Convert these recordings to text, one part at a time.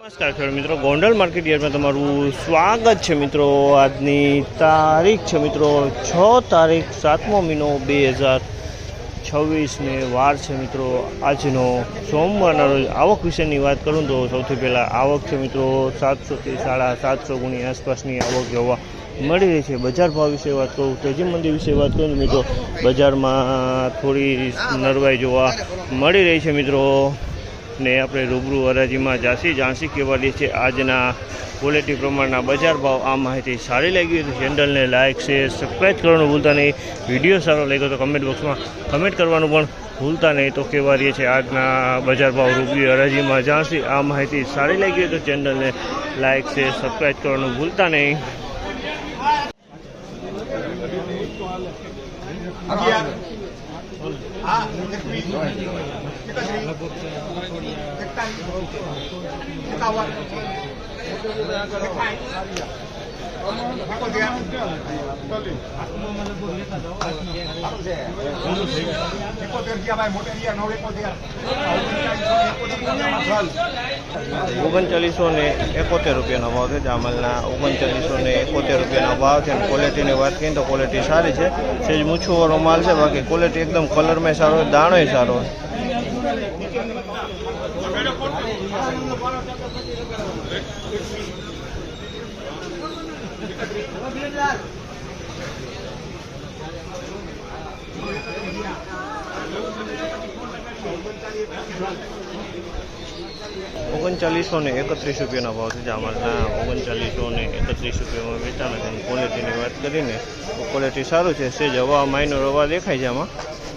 નમસ્કાર ખેડૂત મિત્રો, ગોંડલ માર્કેટ યાર્ડમાં તમારું સ્વાગત છે મિત્રો। આજની તારીખ છે મિત્રો 6 તારીખ 7મો મહિનો 2026 ને વાર છે મિત્રો આજનો સોમવારના રોજ। આવક વિશેની વાત કરું તો સૌથી પહેલાં આવક છે મિત્રો 700 થી 750 ગુણી આસપાસની આવક જોવા મળી રહી છે। બજાર ભાવ વિશે વાત કરું, તેજી મંદી વિશે વાત કરું તો મિત્રો બજારમાં થોડી નરવાઈ જોવા મળી રહી છે મિત્રો। ને આપણે રૂબરૂ હરાજીમાં જાણસી કહેવાની છે આજના ક્વોલિટી પ્રમાણના બજાર ભાવ। આ માહિતી સારી લાગી તો ચેનલને લાઇક શેર સબસ્ક્રાઈબ કરવાનું ભૂલતા નહીં। વિડીયો સારો લાગ્યો તો કમેન્ટ બોક્સમાં કમેન્ટ કરવાનું પણ ભૂલતા નહીં। તો કહેવાની છે આજના બજાર ભાવ રૂબરૂ હરાજીમાં જાણસી। આ માહિતી સારી લાગી તો ચેનલને લાઇક શેર સબસ્ક્રાઈબ કરવાનું ભૂલતા નહીં। ₹3971 ભાવ છે। જામલના 3971 ભાવ છે। ક્વોલિટીની વાત કરીએ તો ક્વોલિટી સારી છે, સેજ મૂછુંવાળો માલ છે, બાકી ક્વોલિટી એકદમ કલરમાં સારો, દાણોય સારો। ₹3931 ભાવ છે। જામલના 3931 રૂપિયામાં વેચાણ છે। ક્વોલિટીની વાત કરીને તો ક્વોલિટી સારું છે, સેજ હવા માઇનર હવા દેખાય છે, આમાં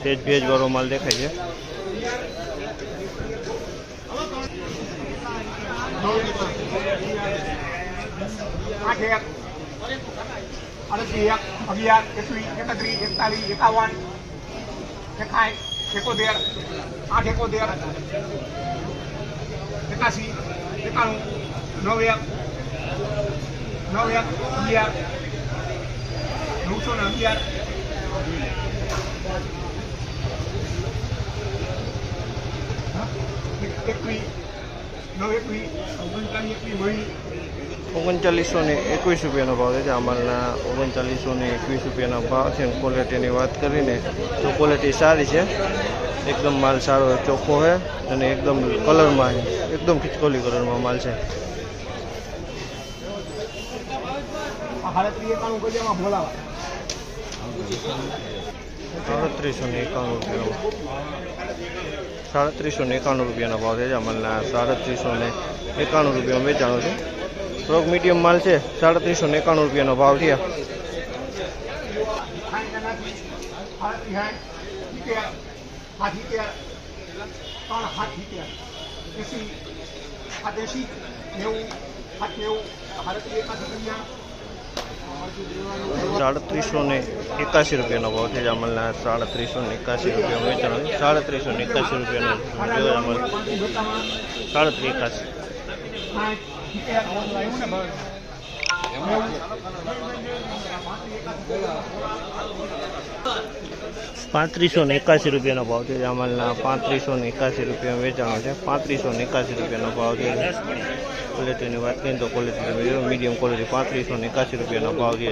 સેજ ભેજવાળો માલ દેખાય છે। ₹3921 ભાવ છે। જામલના 3921 ભાવ છે। ક્વોલિટીની વાત કરીને તો ક્વોલિટી સારી છે, એકદમ માલ સારો ચોખ્ખો છે અને એકદમ કલરમાં છે, એકદમ ખિચકોલી કલરમાં માલ છે। ₹3791 રૂપિયાનો ભાવ છે। જામલના 3791 રૂપિયામાં વેચાણો છે। થોડોક મીડિયમ માલ છે, ₹3791 ભાવ થયા। ₹3781 ભાવ છે। જામલના 3781 રૂપિયા વેચાણ, ₹3781 3781। ₹3581 ભાવ છે। જામલના 3581 રૂપિયા વેચાણો છે। ₹3581 ભાવ છે। ક્વોલિટીની વાત કરીએ તો ક્વોલિટી મીડિયમ ક્વોલિટી ₹3581 ભાવ છે।